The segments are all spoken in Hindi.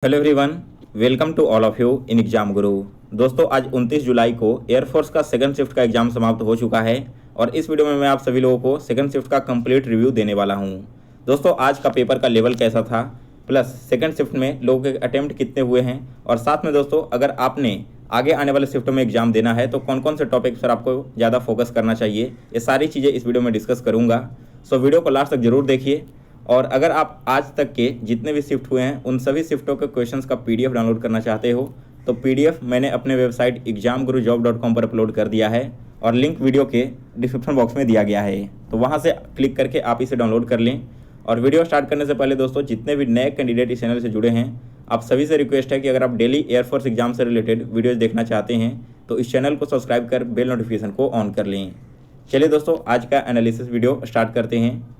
Hello everyone, welcome to all of you in exam Guru. दोस्तों, आज 29 जुलाई को एयरफोर्स का सेकंड शिफ्ट का एग्जाम समाप्त हो चुका है और इस वीडियो में मैं आप सभी लोगों को सेकंड शिफ्ट का कंप्लीट रिव्यू देने वाला हूं। दोस्तों, आज का पेपर का लेवल कैसा था, प्लस सेकंड शिफ्ट में लोगों के अटेम्प्ट कितने हुए हैं, और साथ में दोस्तों अगर आपने आगे आने वाले शिफ्टों में एग्जाम देना है तो कौन कौन से टॉपिक पर आपको ज़्यादा फोकस करना चाहिए, ये सारी चीज़ें इस वीडियो में डिस्कस करूँगा। सो वीडियो को लास्ट तक जरूर देखिए। और अगर आप आज तक के जितने भी शिफ्ट हुए हैं उन सभी शिफ्टों के क्वेश्चंस का पीडीएफ डाउनलोड करना चाहते हो तो पीडीएफ मैंने अपने वेबसाइट examgurujob.com पर अपलोड कर दिया है और लिंक वीडियो के डिस्क्रिप्शन बॉक्स में दिया गया है, तो वहां से क्लिक करके आप इसे डाउनलोड कर लें। और वीडियो स्टार्ट करने से पहले दोस्तों, जितने भी नए कैंडिडेट इस चैनल से जुड़े हैं आप सभी से रिक्वेस्ट है कि अगर आप डेली एयरफोर्स एग्जाम से रिलेटेड वीडियोज़ देखना चाहते हैं तो इस चैनल को सब्सक्राइब कर बेल नोटिफिकेशन को ऑन कर लें। चलिए दोस्तों, आज का एनालिसिस वीडियो स्टार्ट करते हैं।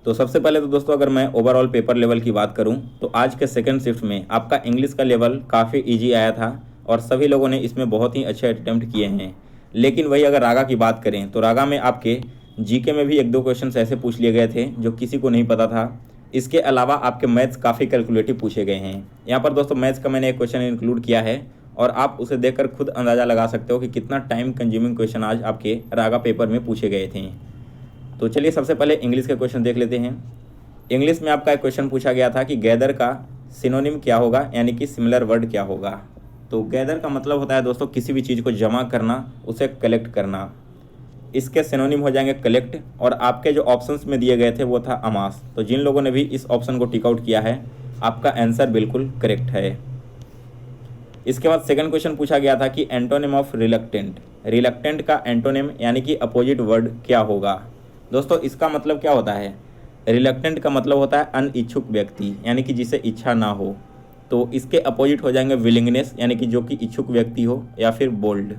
तो सबसे पहले तो दोस्तों अगर मैं ओवरऑल पेपर लेवल की बात करूं तो आज के सेकंड शिफ्ट में आपका इंग्लिश का लेवल काफ़ी इजी आया था और सभी लोगों ने इसमें बहुत ही अच्छे अटेम्प्ट किए हैं। लेकिन वही अगर रागा की बात करें तो रागा में आपके जीके में भी एक दो क्वेश्चन ऐसे पूछ लिए गए थे जो किसी को नहीं पता था। इसके अलावा आपके मैथ्स काफ़ी कैलकुलेटिव पूछे गए हैं। यहाँ पर दोस्तों मैथ्स का मैंने एक क्वेश्चन इंक्लूड किया है और आप उसे देखकर खुद अंदाज़ा लगा सकते हो कि कितना टाइम कंज्यूमिंग क्वेश्चन आज आपके रागा पेपर में पूछे गए थे। तो चलिए सबसे पहले इंग्लिश के क्वेश्चन देख लेते हैं। इंग्लिश में आपका एक क्वेश्चन पूछा गया था कि गैदर का सिनोनिम क्या होगा, यानी कि सिमिलर वर्ड क्या होगा। तो गैदर का मतलब होता है दोस्तों किसी भी चीज़ को जमा करना, उसे कलेक्ट करना। इसके सिनोनिम हो जाएंगे कलेक्ट, और आपके जो ऑप्शंस में दिए गए थे वो था अमास। तो जिन लोगों ने भी इस ऑप्शन को टिक आउट किया है आपका आंसर बिल्कुल करेक्ट है। इसके बाद सेकंड क्वेश्चन पूछा गया था कि एंटोनिम ऑफ रिलक्टेंट, रिलक्टेंट का एंटोनिम यानी कि अपोजिट वर्ड क्या होगा। दोस्तों इसका मतलब क्या होता है, रिलक्टेंट का मतलब होता है अनिच्छुक व्यक्ति, यानी कि जिसे इच्छा ना हो। तो इसके अपोजिट हो जाएंगे विलिंगनेस, यानी कि जो कि इच्छुक व्यक्ति हो, या फिर बोल्ड।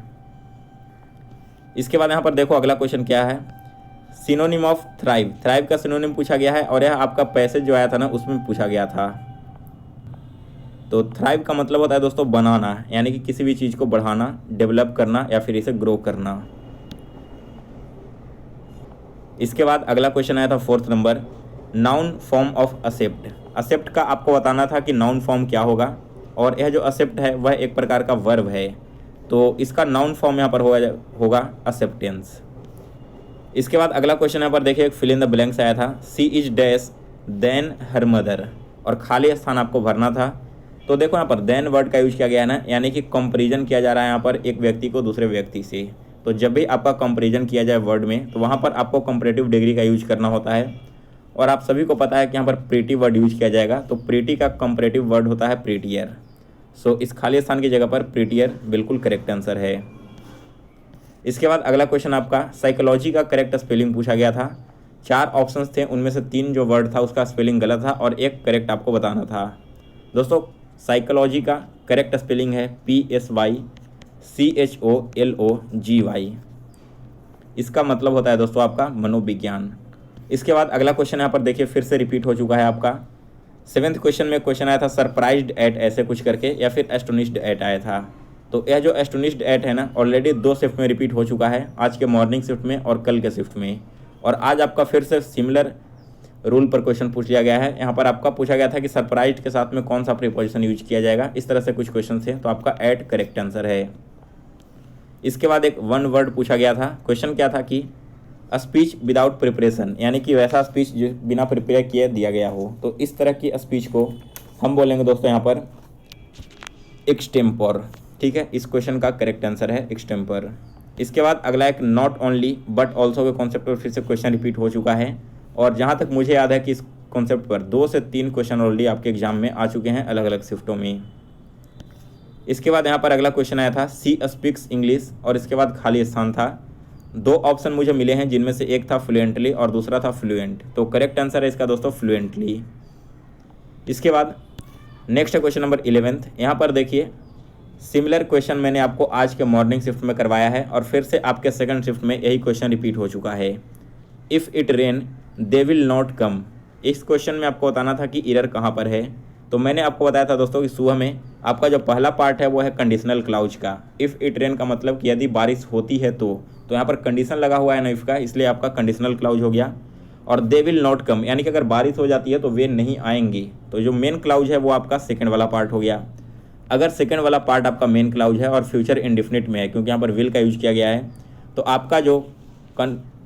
इसके बाद यहाँ पर देखो अगला क्वेश्चन क्या है, सिनोनिम ऑफ थ्राइव, थ्राइव का सिनोनिम पूछा गया है और यह आपका पैसेज जो आया था ना उसमें पूछा गया था। तो थ्राइव का मतलब होता है दोस्तों बनाना, यानी कि किसी भी चीज़ को बढ़ाना, डेवलप करना या फिर इसे ग्रो करना। इसके बाद अगला क्वेश्चन आया था fourth number, noun form of accept. Accept का आपको बताना था कि नाउन फॉर्म क्या होगा, और यह जो असेप्ट है वह एक प्रकार का वर्ब है, तो इसका नाउन फॉर्म यहाँ पर होगा असेप्टेंस। इसके बाद अगला क्वेश्चन यहाँ पर देखिए, एक फिल इन द ब्लैंक्स आया था, she is dash then her mother, और खाली स्थान आपको भरना था। तो देखो यहाँ पर देन वर्ड का यूज किया गया है ना, यानी कि कंपेरिजन किया जा रहा है यहाँ पर एक व्यक्ति को दूसरे व्यक्ति से। तो जब भी आपका कंपैरिजन किया जाए वर्ड में तो वहाँ पर आपको कंपैरेटिव डिग्री का यूज करना होता है, और आप सभी को पता है कि यहाँ पर प्रीटी वर्ड यूज किया जाएगा। तो प्रीटी का कंपैरेटिव वर्ड होता है प्रीटियर। सो इस खाली स्थान की जगह पर प्रीटियर बिल्कुल करेक्ट आंसर है। इसके बाद अगला क्वेश्चन आपका साइकोलॉजी का करेक्ट स्पेलिंग पूछा गया था। 4 ऑप्शंस थे, उनमें से 3 जो वर्ड था उसका स्पेलिंग गलत था और एक करेक्ट आपको बताना था। दोस्तों साइकोलॉजी का करेक्ट स्पेलिंग है PSYCHOLOGY। इसका मतलब होता है दोस्तों आपका मनोविज्ञान। इसके बाद अगला क्वेश्चन यहाँ पर देखिए फिर से रिपीट हो चुका है आपका। 7th क्वेश्चन में क्वेश्चन आया था सरप्राइज्ड एट ऐसे कुछ करके, या फिर एस्टोनिश्ड एट आया था। तो यह जो एस्टोनिश्ड एट है ना ऑलरेडी 2 शिफ्ट में रिपीट हो चुका है, आज के मॉर्निंग शिफ्ट में और कल के शिफ्ट में। और आज आपका फिर से सिमिलर रूल पर क्वेश्चन पूछ लिया गया है। यहाँ पर आपका पूछा गया था कि सरप्राइज्ड के साथ में कौन सा प्रीपोजिशन यूज किया जाएगा, इस तरह से कुछ क्वेश्चन थे, तो आपका एट करेक्ट आंसर है। इसके बाद एक वन वर्ड पूछा गया था। क्वेश्चन क्या था कि स्पीच विदाउट प्रिपरेशन, यानी कि वैसा स्पीच जो बिना प्रिपेयर किए दिया गया हो। तो इस तरह की स्पीच को हम बोलेंगे दोस्तों यहाँ पर एक्सटेम्पर। ठीक है, इस क्वेश्चन का करेक्ट आंसर है एक्सटेम्पर। इसके बाद अगला एक नॉट ओनली बट ऑल्सो के कॉन्सेप्ट पर फिर से क्वेश्चन रिपीट हो चुका है, और जहाँ तक मुझे याद है कि इस कॉन्सेप्ट पर 2 से 3 क्वेश्चन ऑलरेडी आपके एग्जाम में आ चुके हैं अलग अलग शिफ्टों में। इसके बाद यहाँ पर अगला क्वेश्चन आया था सी स्पीक्स इंग्लिश, और इसके बाद खाली स्थान था। 2 ऑप्शन मुझे मिले हैं जिनमें से एक था फ्लुएंटली और दूसरा था फ्लुएंट। तो करेक्ट आंसर है इसका दोस्तों फ्लुएंटली। इसके बाद नेक्स्ट क्वेश्चन नंबर 11th। यहाँ पर देखिए सिमिलर क्वेश्चन मैंने आपको आज के मॉर्निंग शिफ्ट में करवाया है और फिर से आपके सेकंड शिफ्ट में यही क्वेश्चन रिपीट हो चुका है। If it rain they will not come. इस क्वेश्चन में आपको बताना था कि एरर कहाँ पर है। तो मैंने आपको बताया था दोस्तों कि सुबह में आपका जो पहला पार्ट है वो है कंडीशनल क्लाउज का। इफ़ इट रेन का मतलब कि यदि बारिश होती है तो यहाँ पर कंडीशन लगा हुआ है ना इफ़ का, इसलिए आपका कंडीशनल क्लाउज हो गया। और दे विल नॉट कम, यानी कि अगर बारिश हो जाती है तो वे नहीं आएंगे। तो जो मेन क्लाउज है वो आपका सेकंड वाला पार्ट हो गया। अगर सेकंड वाला पार्ट आपका मेन क्लाउज है और फ्यूचर इंडिफिनिट में है, क्योंकि यहाँ पर विल का यूज किया गया है, तो आपका जो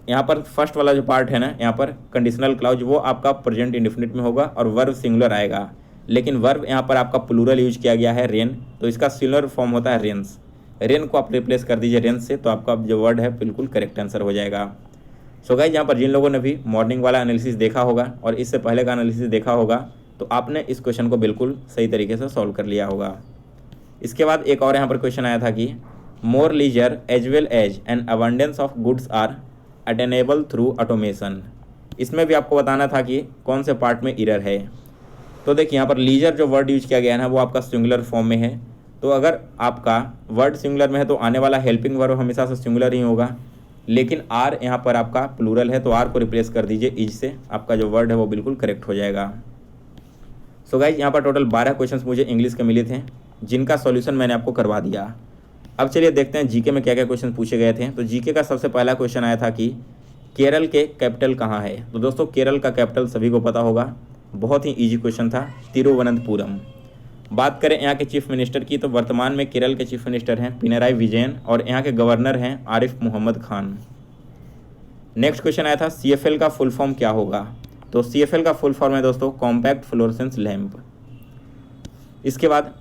यहाँ पर फर्स्ट वाला जो पार्ट है ना, यहाँ पर कंडीशनल क्लाउज, वो आपका प्रेजेंट इंडिफिनिट में होगा और वर्ब सिंगुलर आएगा। लेकिन वर्ब यहाँ पर आपका प्लूरल यूज किया गया है रेन, तो इसका सिंगुलर फॉर्म होता है रेन्स। रेन को आप रिप्लेस कर दीजिए रेन्स से, तो आपका जो वर्ड है बिल्कुल करेक्ट आंसर हो जाएगा। सो गाइस, यहाँ पर जिन लोगों ने भी मॉर्निंग वाला एनालिसिस देखा होगा और इससे पहले का एनालिसिस देखा होगा, तो आपने इस क्वेश्चन को बिल्कुल सही तरीके से सॉल्व कर लिया होगा। इसके बाद एक और यहाँ पर क्वेश्चन आया था कि more leisure as well as an abundance of goods are attainable through automation. इसमें भी आपको बताना था कि कौन से पार्ट में एरर है। तो देखिए, यहाँ पर लीजर जो वर्ड यूज किया गया है ना, वो आपका सिंगुलर फॉर्म में है। तो अगर आपका वर्ड सिंगुलर में है तो आने वाला हेल्पिंग वर्ब हमेशा से सिंगुलर ही होगा। लेकिन आर यहाँ पर आपका प्लूरल है, तो आर को रिप्लेस कर दीजिए इज से, आपका जो वर्ड है वो बिल्कुल करेक्ट हो जाएगा। सो गाइज, यहाँ पर टोटल 12 क्वेश्चंस मुझे इंग्लिश के मिले थे, जिनका सॉल्यूशन मैंने आपको करवा दिया। अब चलिए देखते हैं जीके में क्या क्या क्वेश्चन पूछे गए थे। तो जीके का सबसे पहला क्वेश्चन आया था कि केरल के कैपिटल कहाँ है। तो दोस्तों, केरल का कैपिटल सभी को पता होगा, बहुत ही ईजी क्वेश्चन था, तिरुवनंतपुरम। बात करें यहाँ के चीफ मिनिस्टर की, तो वर्तमान में केरल के चीफ मिनिस्टर हैं पिनराई विजयन और यहाँ के गवर्नर हैं आरिफ मोहम्मद खान। नेक्स्ट क्वेश्चन आया था CFL का फुल फॉर्म क्या होगा। तो CFL का फुल फॉर्म है दोस्तों कॉम्पैक्ट फ्लोरेसेंस लैंप। इसके बाद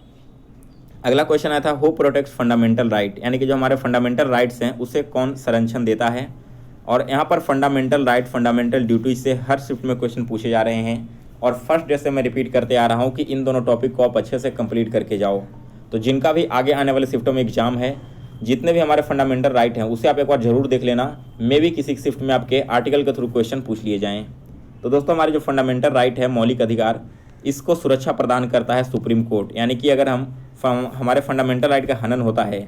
अगला क्वेश्चन आया था हु प्रोटेक्ट्स फंडामेंटल राइट, यानी कि जो हमारे फंडामेंटल राइट्स हैं उसे कौन संरक्षण देता है। और यहाँ पर फंडामेंटल राइट, फंडामेंटल ड्यूटी से हर शिफ्ट में क्वेश्चन पूछे जा रहे हैं। और फर्स्ट डे से मैं रिपीट करते आ रहा हूँ कि इन दोनों टॉपिक को आप अच्छे से कंप्लीट करके जाओ। तो जिनका भी आगे आने वाले शिफ्टों में एग्जाम है, जितने भी हमारे फंडामेंटल राइट हैं उसे आप एक बार जरूर देख लेना। मे भी किसी शिफ्ट में आपके आर्टिकल के थ्रू क्वेश्चन पूछ लिए जाएँ। तो दोस्तों, हमारे जो फंडामेंटल राइट है, मौलिक अधिकार, इसको सुरक्षा प्रदान करता है सुप्रीम कोर्ट। यानी कि अगर हमारे फंडामेंटल राइट का हनन होता है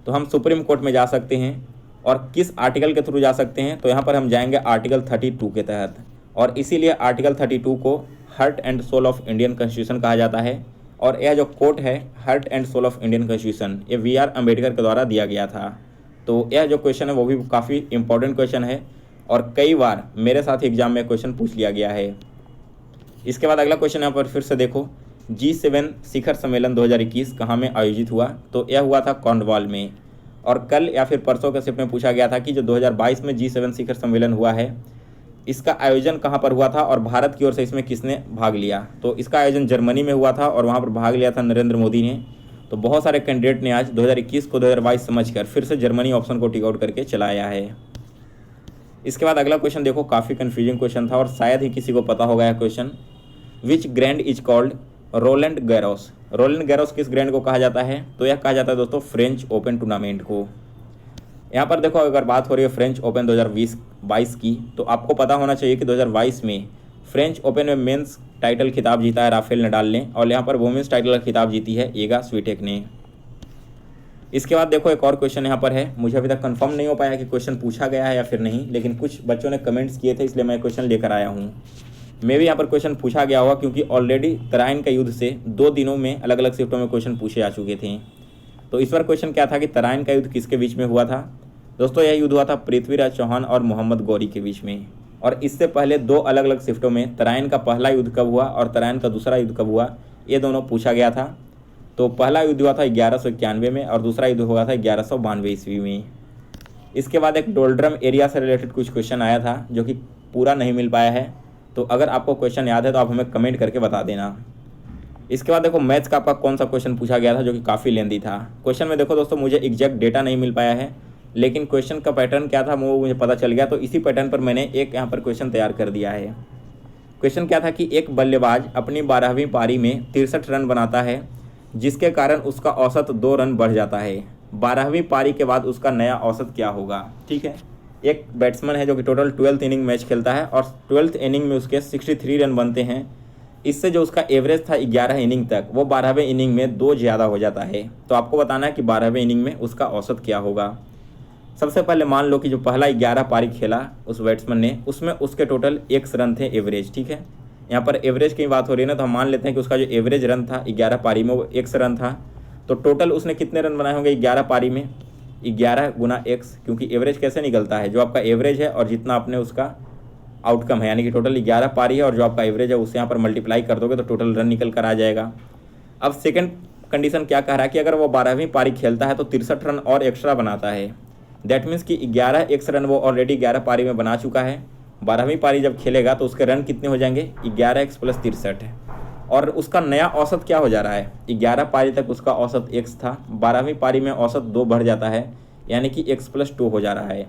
तो हम सुप्रीम कोर्ट में जा सकते हैं। और किस आर्टिकल के थ्रू जा सकते हैं, तो यहाँ पर हम जाएंगे आर्टिकल 32 के तहत। और इसीलिए आर्टिकल 32 को heart and soul of Indian constitution कहा जाता है। और यह जो कोट है heart and soul of Indian constitution, ये VR अम्बेडकर के द्वारा दिया गया था। तो यह जो क्वेश्चन है वो भी काफ़ी इंपॉर्टेंट क्वेश्चन है और कई बार मेरे साथ एग्जाम में क्वेश्चन पूछ लिया गया है। इसके बाद अगला क्वेश्चन यहाँ पर फिर से देखो, G7 शिखर सम्मेलन 2021 कहाँ में आयोजित हुआ। तो यह हुआ था कॉर्नवाल में। और कल या फिर परसों के शिफ्ट में पूछा गया था कि जो 2022 में G7 शिखर सम्मेलन हुआ है, इसका आयोजन कहाँ पर हुआ था और भारत की ओर से इसमें किसने भाग लिया। तो इसका आयोजन जर्मनी में हुआ था और वहाँ पर भाग लिया था नरेंद्र मोदी ने। तो बहुत सारे कैंडिडेट ने आज 2021 को 2022 समझकर फिर से जर्मनी ऑप्शन को टिक आउट करके चलाया है। इसके बाद अगला क्वेश्चन देखो, काफ़ी कन्फ्यूजिंग क्वेश्चन था और शायद ही किसी को पता होगा यह question. Which grand is called Rowland Garros. Rowland Garros किस ग्रैंड को कहा जाता है। तो यह कहा जाता है दोस्तों फ्रेंच ओपन टूर्नामेंट को। यहाँ पर देखो, अगर बात हो रही है फ्रेंच ओपन 2022 की, तो आपको पता होना चाहिए कि 2022 में फ्रेंच ओपन में मेंस टाइटल खिताब जीता है राफेल नडाल ने और यहाँ पर वुमेंस टाइटल का खिताब जीती है एगा स्वीटेक ने। इसके बाद देखो एक और क्वेश्चन यहाँ पर है, मुझे अभी तक कंफर्म नहीं हो पाया कि क्वेश्चन पूछा गया है या फिर नहीं, लेकिन कुछ बच्चों ने कमेंट्स किए थे इसलिए मैं क्वेश्चन लेकर आया हूँ। मे भी यहाँ पर क्वेश्चन पूछा गया होगा क्योंकि ऑलरेडी तराइन का युद्ध से 2 दिनों में अलग अलग शिफ्टों में क्वेश्चन पूछे जा चुके थे। तो इस बार क्वेश्चन क्या था कि तराइन का युद्ध किसके बीच में हुआ था। दोस्तों, यह युद्ध हुआ था पृथ्वीराज चौहान और मोहम्मद गौरी के बीच में। और इससे पहले 2 अलग अलग शिफ्टों में तराइन का पहला युद्ध कब हुआ और तराइन का दूसरा युद्ध कब हुआ, ये दोनों पूछा गया था। तो पहला युद्ध हुआ था 1191 में और दूसरा युद्ध हुआ था 1192 ईस्वी में। इसके बाद एक डोल्ड्रम एरिया से रिलेटेड कुछ क्वेश्चन आया था जो कि पूरा नहीं मिल पाया है। तो अगर आपको क्वेश्चन याद है तो आप हमें कमेंट करके बता देना। इसके बाद देखो मैथ्स का आपका कौन सा क्वेश्चन पूछा गया था जो कि काफ़ी लेंदी था। क्वेश्चन में देखो दोस्तों, मुझे एग्जैक्ट डेटा नहीं मिल पाया है, लेकिन क्वेश्चन का पैटर्न क्या था वो मुझे पता चल गया। तो इसी पैटर्न पर मैंने एक यहाँ पर क्वेश्चन तैयार कर दिया है। क्वेश्चन क्या था कि एक बल्लेबाज अपनी 12वीं पारी में 63 रन बनाता है, जिसके कारण उसका औसत 2 रन बढ़ जाता है। 12वीं पारी के बाद उसका नया औसत क्या होगा। ठीक है, एक बैट्समैन है जो कि टोटल 12th इनिंग मैच खेलता है और 12th इनिंग में उसके 63 रन बनते हैं। इससे जो उसका एवरेज था 11 इनिंग तक, वो 12वें इनिंग में 2 ज़्यादा हो जाता है। तो आपको बताना है कि 12वें इनिंग में उसका औसत क्या होगा। सबसे पहले मान लो कि जो पहला 11 पारी खेला उस बैट्समैन ने, उसमें उसके टोटल 1 रन थे एवरेज। ठीक है, यहाँ पर एवरेज की बात हो रही है ना, तो हम मान लेते हैं कि उसका जो एवरेज रन था 11 पारी में वो 1 रन था। तो टोटल उसने कितने रन बनाए होंगे 11 पारी में, 11 गुना x, क्योंकि एवरेज कैसे निकलता है, जो आपका एवरेज है और जितना आपने उसका आउटकम है, यानी कि टोटल 11 पारी है और जो आपका एवरेज है उससे यहाँ पर मल्टीप्लाई कर दोगे तो टोटल रन निकल कर आ जाएगा। अब सेकंड कंडीशन क्या कह रहा है कि अगर वो 12वीं पारी खेलता है तो 63 रन और एक्स्ट्रा बनाता है। दैट मीन्स कि 11 एक्स्ट्रा रन वो ऑलरेडी 11 पारी में बना चुका है। 12वीं पारी जब खेलेगा तो उसके रन कितने हो जाएंगे, 11x + 63 है। और उसका नया औसत क्या हो जा रहा है, 11 पारी तक उसका औसत x था, 12वीं पारी में औसत 2 बढ़ जाता है, यानी कि x + 2 हो जा रहा है।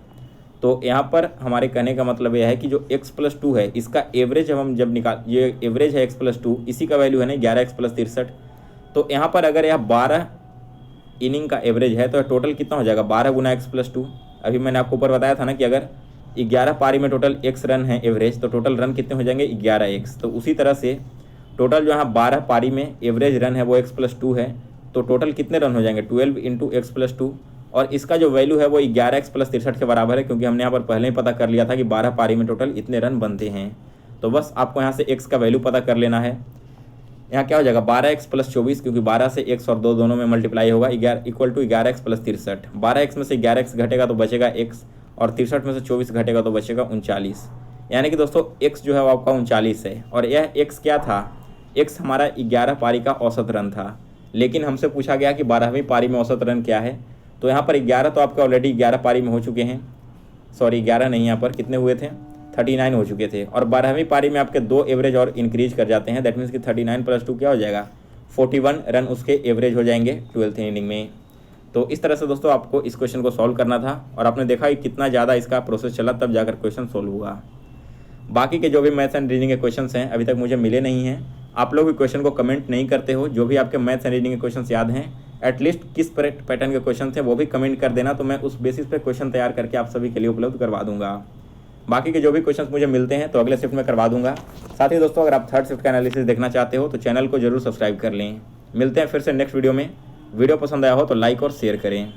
तो यहाँ पर हमारे कहने का मतलब यह है कि जो x + 2 है इसका एवरेज हम जब ये एवरेज है x + 2, इसी का वैल्यू है ना 11x + 63। तो यहाँ पर अगर यह 12 इनिंग का एवरेज है तो टोटल कितना हो जाएगा, 12 गुना x + 2। अभी मैंने आपको ऊपर बताया था ना कि अगर 11 पारी में टोटल x रन है एवरेज, तो टोटल रन कितने हो जाएंगे, 11x। तो उसी तरह से टोटल जो यहाँ 12 पारी में एवरेज रन है वो x + 2 है, तो टोटल कितने रन हो जाएंगे, 12 × x + 2। और इसका जो वैल्यू है वो 11x + 63 के बराबर है, क्योंकि हमने यहाँ पर पहले ही पता कर लिया था कि 12 पारी में टोटल इतने रन बनते हैं। तो बस आपको यहाँ से x का वैल्यू पता कर लेना है। यहाँ क्या हो जाएगा, 12x + 24, क्योंकि 12 से x और 2 दोनों में मल्टीप्लाई होगा, = 11x + 63। 12x में से 11x घटेगा तो बचेगा x, और 63 में से 24 घटेगा तो बचेगा 39। यानी कि दोस्तों x जो है वो आपका 39 है। और यह x क्या था, x हमारा 11 पारी का औसत रन था, लेकिन हमसे पूछा गया कि 12वीं पारी में औसत रन क्या है। तो यहाँ पर 11 तो आपके ऑलरेडी 11 पारी में हो चुके हैं, सॉरी 11 नहीं, यहाँ पर कितने हुए थे, 39 हो चुके थे। और 12वीं पारी में आपके 2 एवरेज और इंक्रीज कर जाते हैं, दैट मीन्स कि 39 + 2 क्या हो जाएगा, 41 रन उसके एवरेज हो जाएंगे 12th इनिंग में। तो इस तरह से दोस्तों आपको इस क्वेश्चन को सॉल्व करना था, और आपने देखा कि कितना ज़्यादा इसका प्रोसेस चला तब जाकर क्वेश्चन सॉल्व हुआ। बाकी के जो भी मैथ्स एंड रीजनिंग के क्वेश्चन हैं अभी तक मुझे मिले नहीं हैं। आप लोग भी क्वेश्चन को कमेंट नहीं करते हो, जो भी आपके मैथ्स एंड रीजनिंग के क्वेश्चन याद हैं, एटलीस्ट किस पैटर्न के क्वेश्चन थे वो भी कमेंट कर देना, तो मैं उस बेसिस पे क्वेश्चन तैयार करके आप सभी के लिए उपलब्ध करवा दूंगा। बाकी के जो भी क्वेश्चंस मुझे मिलते हैं तो अगले शिफ्ट में करवा दूंगा। साथ ही दोस्तों अगर आप थर्ड शिफ्ट का एनालिसिस देखना चाहते हो तो चैनल को जरूर सब्सक्राइब कर लें। मिलते हैं फिर से नेक्स्ट वीडियो में। वीडियो पसंद आया हो तो लाइक और शेयर करें।